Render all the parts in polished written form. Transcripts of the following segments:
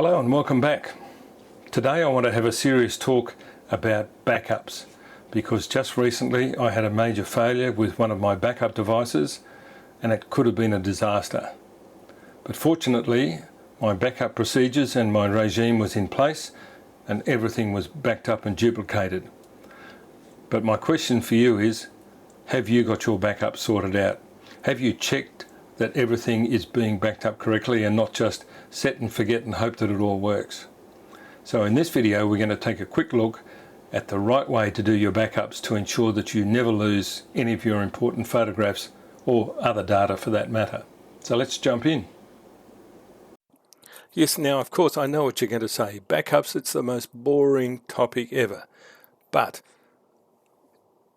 Hello and welcome back. Today I want to have a serious talk about backups because just recently I had a major failure with one of my backup devices and it could have been a disaster. But fortunately my backup procedures and my regime was in place and everything was backed up and duplicated. But my question for you is, have you got your backup sorted out? Have you checked that everything is being backed up correctly and not just set and forget and hope that it all works? So in this video we're going to take a quick look at the right way to do your backups to ensure that you never lose any of your important photographs or other data for that matter. So let's jump in. Yes, now of course I know what you're going to say. Backups, it's the most boring topic ever. But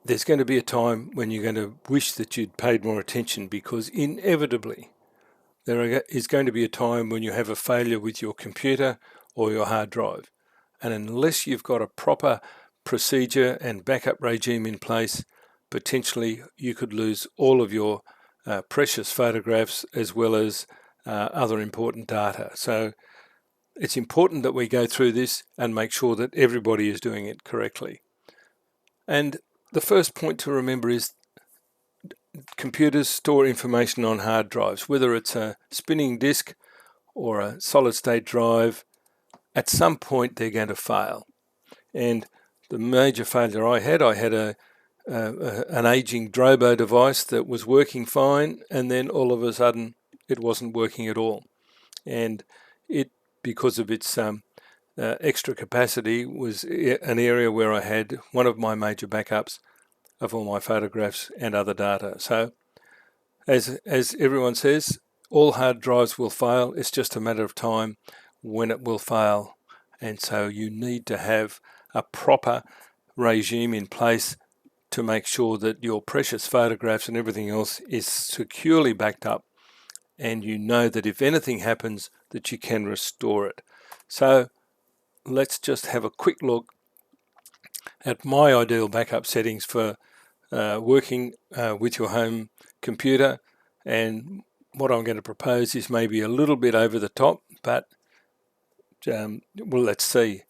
there's going to be a time when you're going to wish that you'd paid more attention, because inevitably there is going to be a time when you have a failure with your computer or your hard drive. And unless you've got a proper procedure and backup regime in place, potentially you could lose all of your precious photographs as well as other important data. So it's important that we go through this and make sure that everybody is doing it correctly. And the first point to remember is computers store information on hard drives, whether it's a spinning disk or a solid state drive. At some point they're going to fail. And the major failure I had an aging Drobo device that was working fine, and then all of a sudden it wasn't working at all. And it, because of its extra capacity, was an area where I had one of my major backups of all my photographs and other data. So as everyone says, all hard drives will fail. It's just a matter of time when it will fail. And so you need to have a proper regime in place to make sure that your precious photographs and everything else is securely backed up, and you know that if anything happens that you can restore it. So let's just have a quick look at my ideal backup settings for working with your home computer. And what I'm going to propose is maybe a little bit over the top, but well, let's see.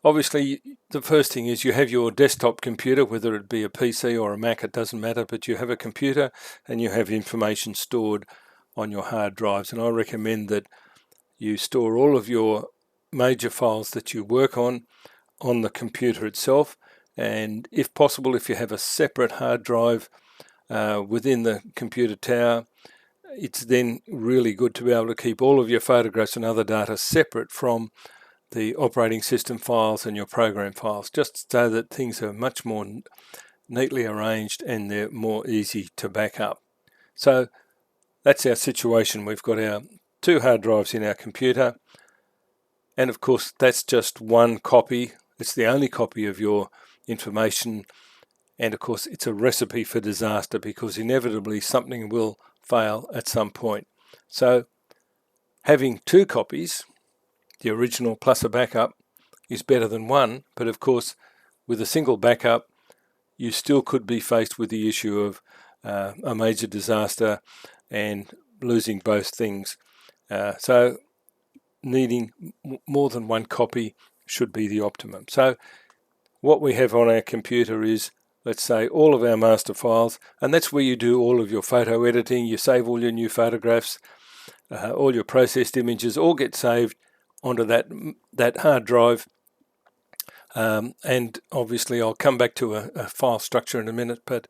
Obviously, the first thing is you have your desktop computer, whether it be a PC or a Mac, it doesn't matter, but you have a computer and you have information stored on your hard drives. And I recommend that you store all of your major files that you work on the computer itself. And if possible, if you have a separate hard drive within the computer tower, it's then really good to be able to keep all of your photographs and other data separate from the operating system files and your program files, just so that things are much more neatly arranged and they're more easy to back up. So that's our situation. We've got our two hard drives in our computer, and of course that's just one copy. It's the only copy of your information, and of course it's a recipe for disaster, because inevitably something will fail at some point. So having two copies, the original plus a backup, is better than one. But of course with a single backup you still could be faced with the issue of a major disaster and losing both things. So needing more than one copy should be the optimum. So what we have on our computer is, let's say, all of our master files, and that's where you do all of your photo editing. You save all your new photographs, all your processed images all get saved onto that hard drive. And obviously I'll come back to a file structure in a minute, but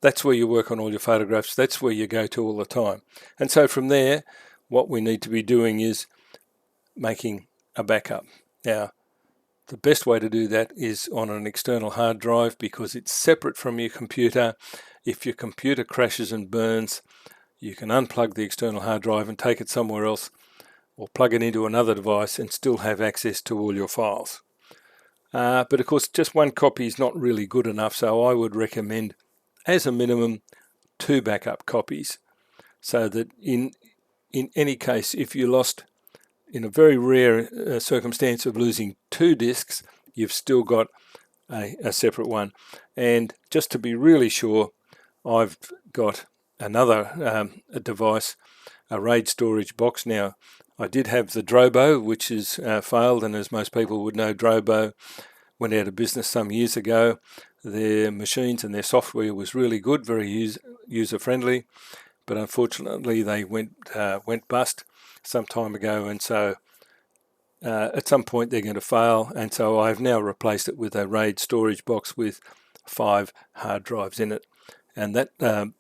that's where you work on all your photographs. That's where you go to all the time. And so from there, what we need to be doing is making a backup. Now, the best way to do that is on an external hard drive, because it's separate from your computer. If your computer crashes and burns, you can unplug the external hard drive and take it somewhere else, or plug it into another device and still have access to all your files. But of course just one copy is not really good enough, so I would recommend as a minimum two backup copies, so that in any case, if you lost, in a very rare circumstance of losing two disks, you've still got a separate one. And just to be really sure, I've got another a device, a RAID storage box. Now I did have the Drobo, which has failed, and as most people would know, Drobo went out of business some years ago. Their machines and their software was really good, very user-friendly, but unfortunately they went bust some time ago, and so at some point they're going to fail, and so I've now replaced it with a RAID storage box with 5 hard drives in it, and that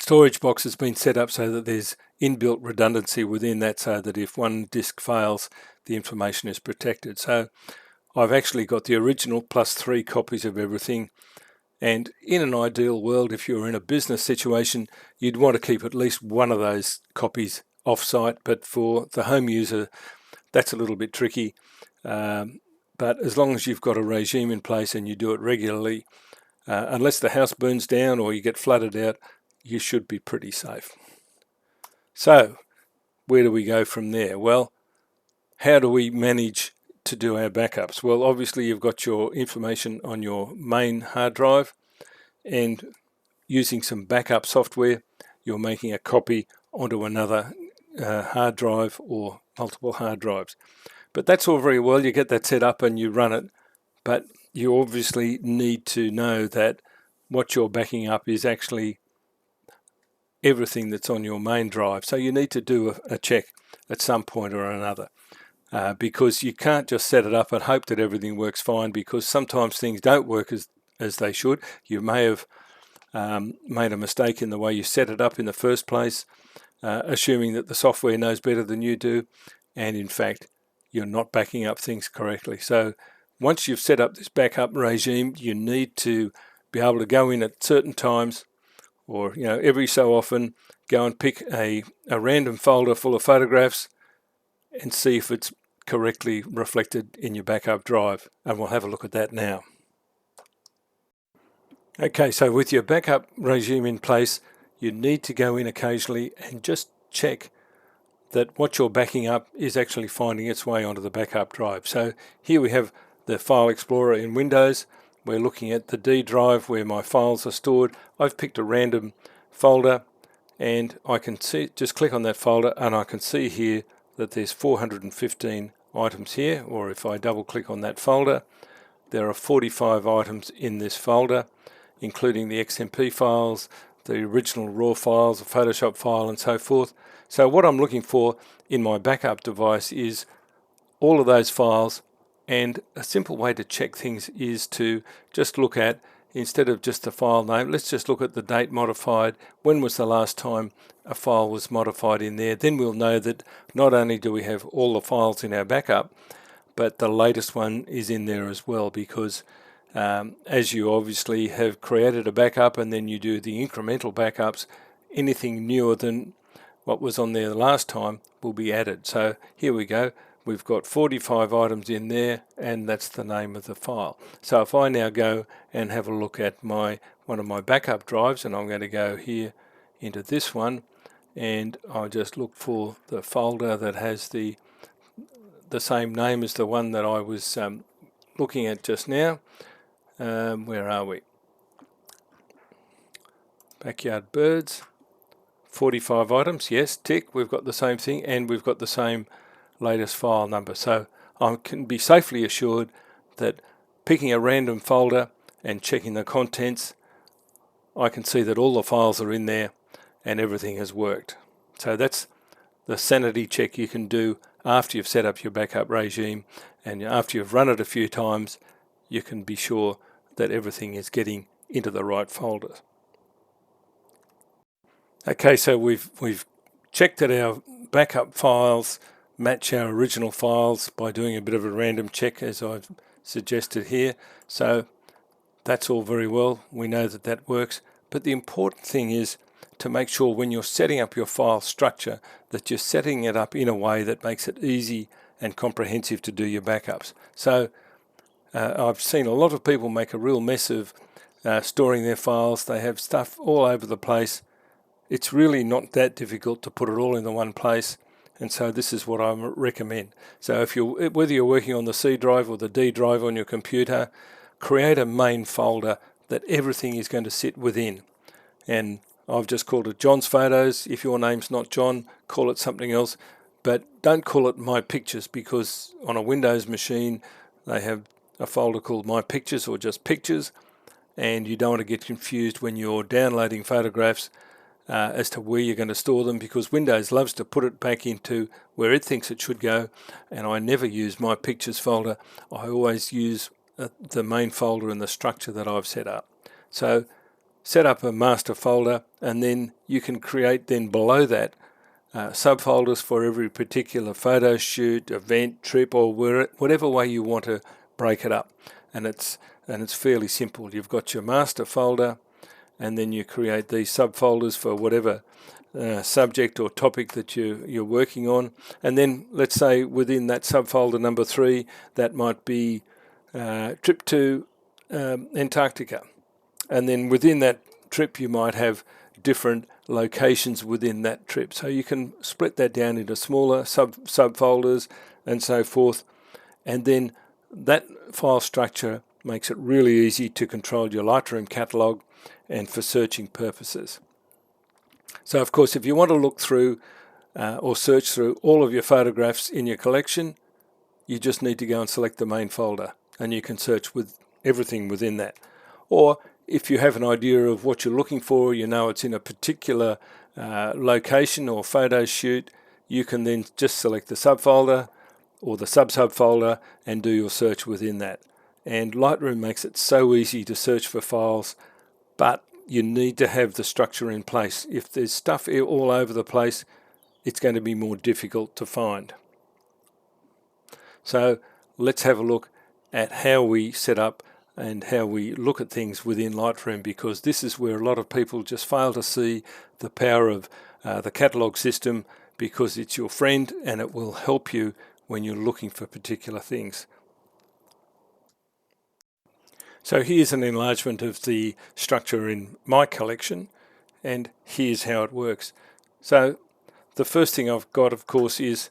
storage box has been set up so that there's inbuilt redundancy within that, so that if one disk fails, the information is protected. So I've actually got the original plus 3 copies of everything, and in an ideal world, if you're in a business situation, you'd want to keep at least one of those copies off-site, but for the home user, that's a little bit tricky. But as long as you've got a regime in place and you do it regularly, unless the house burns down or you get flooded out, you should be pretty safe. So where do we go from there? Well, how do we manage to do our backups? Well, obviously you've got your information on your main hard drive, and using some backup software, you're making a copy onto another hard drive or multiple hard drives. But that's all very well, you get that set up and you run it, but you obviously need to know that what you're backing up is actually everything that's on your main drive. So you need to do a check at some point or another, because you can't just set it up and hope that everything works fine, because sometimes things don't work as they should. You may have made a mistake in the way you set it up in the first place, assuming that the software knows better than you do, and in fact you're not backing up things correctly. So once you've set up this backup regime, you need to be able to go in at certain times, or every so often, go and pick a random folder full of photographs and see if it's correctly reflected in your backup drive, and we'll have a look at that now. Okay, so with your backup regime in place, you need to go in occasionally and just check that what you're backing up is actually finding its way onto the backup drive. So here we have the File Explorer in Windows. We're looking at the D drive where my files are stored. I've picked a random folder, and I can just click on that folder, and I can see here that there's 415 items here, or if I double click on that folder, there are 45 items in this folder, including the XMP files, the original RAW files, a Photoshop file, and so forth. So what I'm looking for in my backup device is all of those files, and a simple way to check things is to just look at, instead of just the file name, let's just look at the date modified. When was the last time a file was modified in there? Then we'll know that not only do we have all the files in our backup, but the latest one is in there as well, because as you obviously have created a backup and then you do the incremental backups, anything newer than what was on there the last time will be added. So here we go. We've got 45 items in there, and that's the name of the file. So if I now go and have a look at one of my backup drives, and I'm going to go here into this one, and I'll just look for the folder that has the same name as the one that I was looking at just now. Where are we? Backyard Birds. 45 items, yes, tick, we've got the same thing, and we've got the same latest file number. So I can be safely assured that picking a random folder and checking the contents, I can see that all the files are in there and everything has worked. So that's the sanity check you can do after you've set up your backup regime, and after you've run it a few times, you can be sure that everything is getting into the right folder. Okay, so we've checked that our backup files match our original files by doing a bit of a random check, as I've suggested here. So that's all very well. We know that that works. But the important thing is to make sure when you're setting up your file structure that you're setting it up in a way that makes it easy and comprehensive to do your backups. So I've seen a lot of people make a real mess of storing their files. They have stuff all over the place. It's really not that difficult to put it all in the one place, and so this is what I recommend. So whether you're working on the C drive or the D drive on your computer, create a main folder that everything is going to sit within. And I've just called it John's Photos. If your name's not John, call it something else. but don't call it My Pictures, because on a Windows machine they have a folder called My Pictures or just Pictures, and you don't want to get confused when you're downloading photographs as to where you're going to store them, because Windows loves to put it back into where it thinks it should go, and I never use My Pictures folder. I always use the main folder in the structure that I've set up. So set up a master folder, and then you can create then below that subfolders for every particular photo shoot, event, trip, or whatever way you want to break it up. And it's fairly simple. You've got your master folder, and then you create these subfolders for whatever subject or topic that you're working on. And then let's say within that subfolder number 3, that might be trip to Antarctica. And then within that trip you might have different locations within that trip. So you can split that down into smaller subfolders and so forth. And then that file structure makes it really easy to control your Lightroom catalog and for searching purposes. So of course, if you want to look through or search through all of your photographs in your collection, you just need to go and select the main folder, and you can search with everything within that. Or if you have an idea of what you're looking for, you know it's in a particular location or photo shoot, you can then just select the subfolder or the subfolder and do your search within that. And Lightroom makes it so easy to search for files, but you need to have the structure in place. If there's stuff all over the place, it's going to be more difficult to find. So let's have a look at how we set up and how we look at things within Lightroom, because this is where a lot of people just fail to see the power of the catalog system, because it's your friend and it will help you when you're looking for particular things. So here's an enlargement of the structure in my collection, and here's how it works. So the first thing I've got, of course, is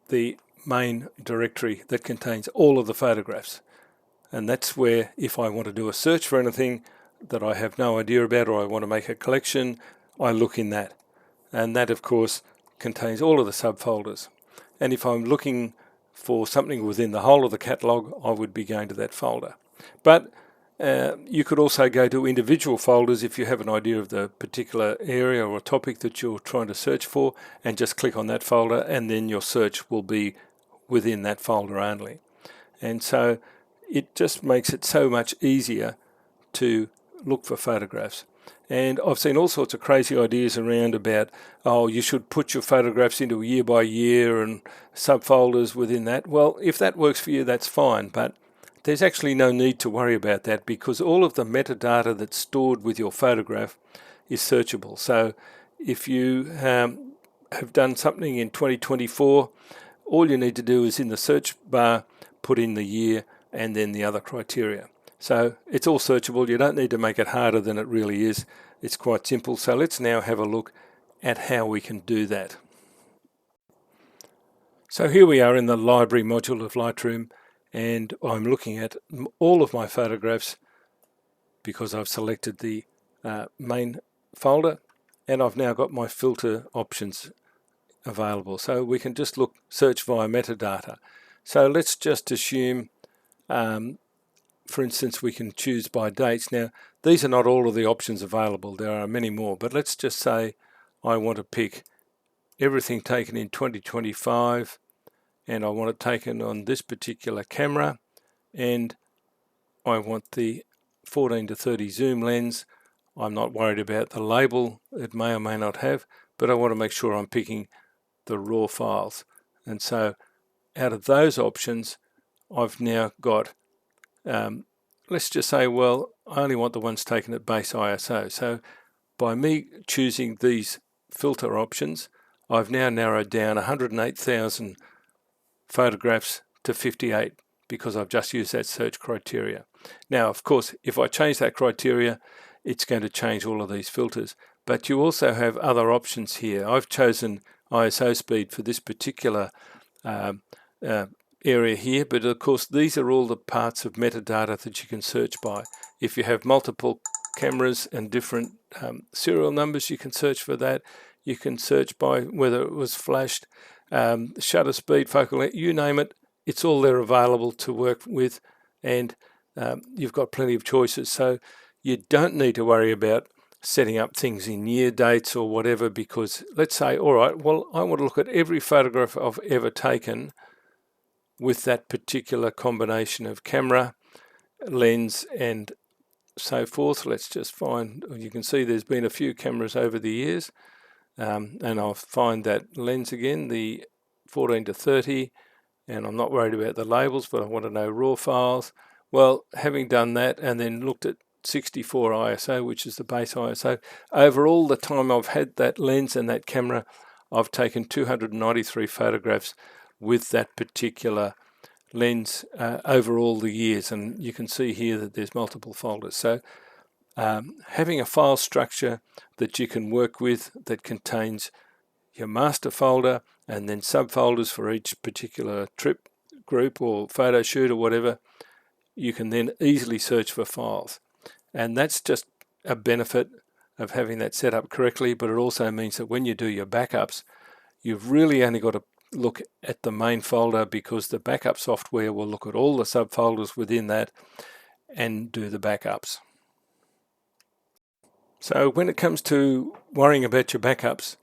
the main directory that contains all of the photographs. And that's where, if I want to do a search for anything that I have no idea about, or I want to make a collection, I look in that. And that, of course, contains all of the subfolders. And if I'm looking for something within the whole of the catalogue, I would be going to that folder. But you could also go to individual folders if you have an idea of the particular area or topic that you're trying to search for, and just click on that folder, and then your search will be within that folder only. And so it just makes it so much easier to look for photographs. And I've seen all sorts of crazy ideas around about, oh, you should put your photographs into a year by year and subfolders within that. Well, if that works for you, that's fine, but there's actually no need to worry about that, because all of the metadata that's stored with your photograph is searchable. So if you have done something in 2024, all you need to do is in the search bar put in the year and then the other criteria. So it's all searchable. You don't need to make it harder than it really is. It's quite simple. So let's now have a look at how we can do that. So here we are in the library module of Lightroom, and I'm looking at all of my photographs because I've selected the main folder, and I've now got my filter options available. So we can just search via metadata. So let's just assume, for instance, we can choose by dates. Now, these are not all of the options available. There are many more, but let's just say I want to pick everything taken in 2025, and I want it taken on this particular camera, and I want the 14 to 30 zoom lens. I'm not worried about the label it may or may not have, but I want to make sure I'm picking the raw files. And so out of those options, I've now got, let's just say, well, I only want the ones taken at base ISO. So by me choosing these filter options, I've now narrowed down 108,000 photographs to 58, because I've just used that search criteria. Now, of course, if I change that criteria, it's going to change all of these filters. But you also have other options here. I've chosen ISO speed for this particular area here, but of course these are all the parts of metadata that you can search by. If you have multiple cameras and different serial numbers, you can search for that. You can search by whether it was flashed, shutter speed, focal length, you name it. It's all there available to work with, and you've got plenty of choices. So you don't need to worry about setting up things in year dates or whatever, because let's say, all right, well, I want to look at every photograph I've ever taken with that particular combination of camera, lens, and so forth. Let's just find, you can see there's been a few cameras over the years, and I'll find that lens again, the 14 to 30, and I'm not worried about the labels, but I want to know raw files. Well, having done that and then looked at 64 ISO, which is the base ISO, over all the time I've had that lens and that camera, I've taken 293 photographs with that particular lens over all the years, and you can see here that there's multiple folders. So having a file structure that you can work with that contains your master folder and then subfolders for each particular trip, group, or photo shoot or whatever, you can then easily search for files. And that's just a benefit of having that set up correctly, but it also means that when you do your backups, you've really only got to look at the main folder, because the backup software will look at all the subfolders within that and do the backups. So when it comes to worrying about your backups,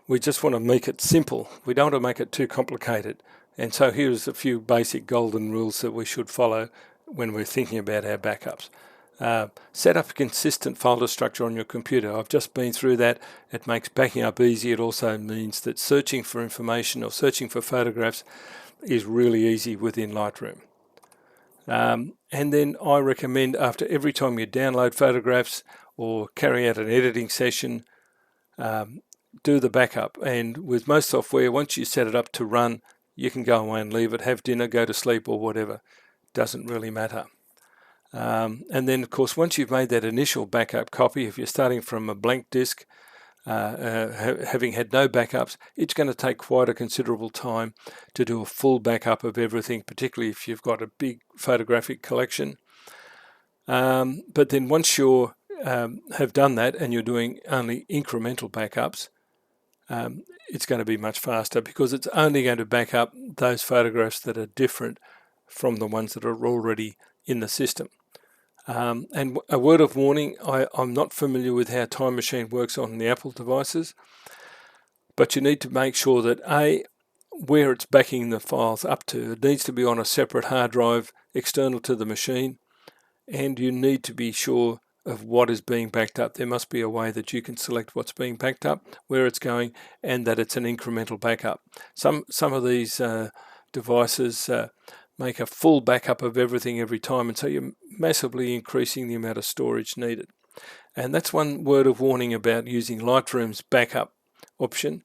we just want to make it simple. We don't want to make it too complicated. And so here's a few basic golden rules that we should follow when we're thinking about our backups. Set up a consistent folder structure on your computer. I've just been through that. It makes backing up easy. It also means that searching for information or searching for photographs is really easy within Lightroom. And then I recommend, after every time you download photographs or carry out an editing session, do the backup. And with most software, once you set it up to run, you can go away and leave it, have dinner, go to sleep, or whatever. Doesn't really matter. And then, of course, once you've made that initial backup copy, if you're starting from a blank disk, having had no backups, it's going to take quite a considerable time to do a full backup of everything, particularly if you've got a big photographic collection. But then once you have done that and you're doing only incremental backups, it's going to be much faster, because it's only going to back up those photographs that are different from the ones that are already in the system. And a word of warning, I'm not familiar with how Time Machine works on the Apple devices, but you need to make sure that where it's backing the files up to, it needs to be on a separate hard drive external to the machine, and you need to be sure of what is being backed up. There must be a way that you can select what's being backed up, where it's going, and that it's an incremental backup. Some of these devices make a full backup of everything every time, and so you're massively increasing the amount of storage needed. And that's one word of warning about using Lightroom's backup option.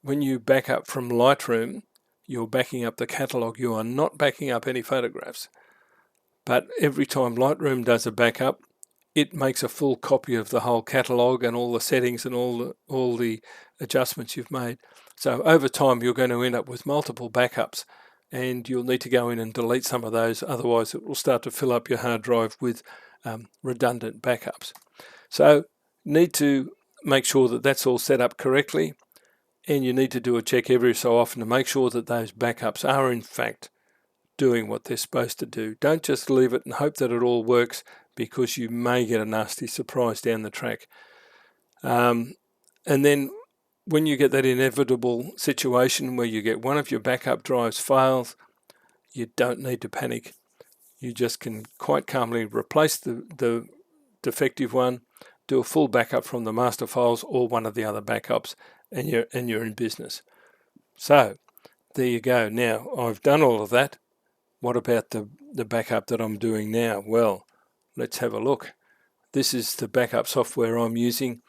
When you back up from Lightroom, you're backing up the catalogue. You are not backing up any photographs. But every time Lightroom does a backup, it makes a full copy of the whole catalogue and all the settings and all the adjustments you've made. So over time, you're going to end up with multiple backups, and you'll need to go in and delete some of those. Otherwise, it will start to fill up your hard drive with redundant backups. So need to make sure that that's all set up correctly, and you need to do a check every so often to make sure that those backups are in fact doing what they're supposed to do. Don't just leave it and hope that it all works, because you may get a nasty surprise down the track. And then when you get that inevitable situation where you get one of your backup drives fails, you don't need to panic. You just can quite calmly replace the defective one, do a full backup from the master files or one of the other backups, and you're in business. So there you go. Now I've done all of that. What about the backup that I'm doing now? Well, let's have a look. This is the backup software I'm using.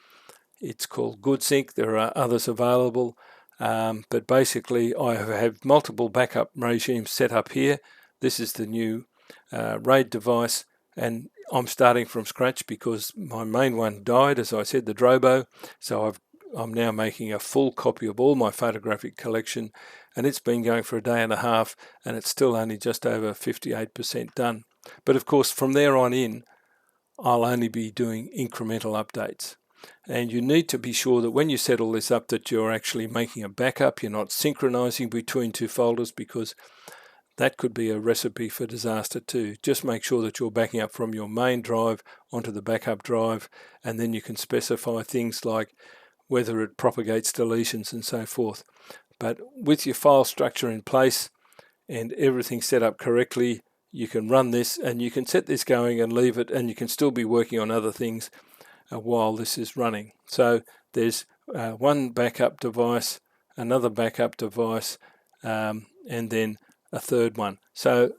It's called GoodSync. There are others available, but basically I have multiple backup regimes set up here. This is the new RAID device, and I'm starting from scratch because my main one died, as I said, the Drobo. So I'm now making a full copy of all my photographic collection, and it's been going for a day and a half, and it's still only just over 58% done. But of course, from there on in, I'll only be doing incremental updates. And you need to be sure that when you set all this up that you're actually making a backup, you're not synchronizing between two folders, because that could be a recipe for disaster too. Just make sure that you're backing up from your main drive onto the backup drive, and then you can specify things like whether it propagates deletions and so forth. But with your file structure in place and everything set up correctly, you can run this and you can set this going and leave it, and you can still be working on other things while this is running. So there's one backup device, another backup device, and then a third one. So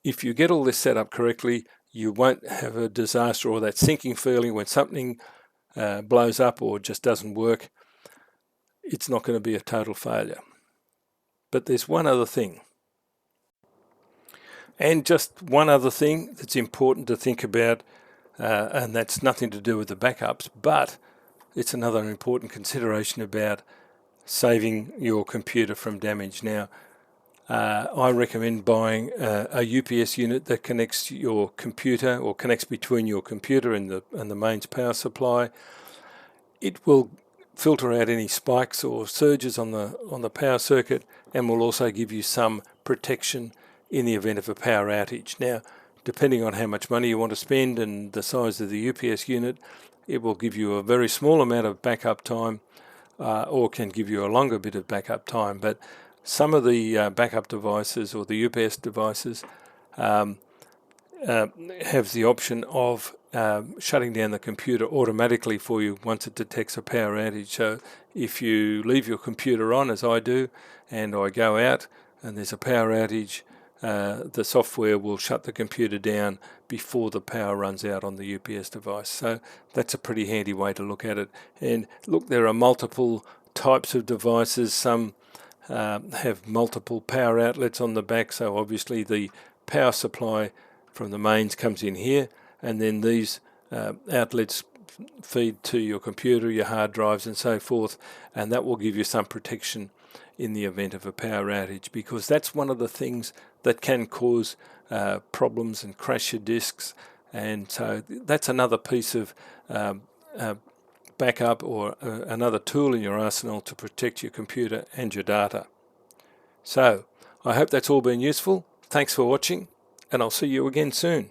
if you get all this set up correctly, you won't have a disaster or that sinking feeling when something blows up or just doesn't work. It's not going to be a total failure. But there's one other thing. And just one other thing that's important to think about, and that's nothing to do with the backups, but it's another important consideration about saving your computer from damage. Now, I recommend buying a UPS unit that connects your computer, or connects between your computer and the mains power supply. It will filter out any spikes or surges on the power circuit, and will also give you some protection in the event of a power outage. Now, depending on how much money you want to spend and the size of the UPS unit, it will give you a very small amount of backup time, or can give you a longer bit of backup time. But some of the backup devices, or the UPS devices, have the option of shutting down the computer automatically for you once it detects a power outage. So if you leave your computer on, as I do, and I go out and there's a power outage, the software will shut the computer down before the power runs out on the UPS device. So that's a pretty handy way to look at it. And look, there are multiple types of devices. Some have multiple power outlets on the back, so obviously the power supply from the mains comes in here, and then these outlets feed to your computer, your hard drives and so forth, and that will give you some protection in the event of a power outage, because that's one of the things that can cause problems and crash your disks. And so that's another piece of backup, or another tool in your arsenal to protect your computer and your data. So I hope that's all been useful. Thanks for watching, and I'll see you again soon.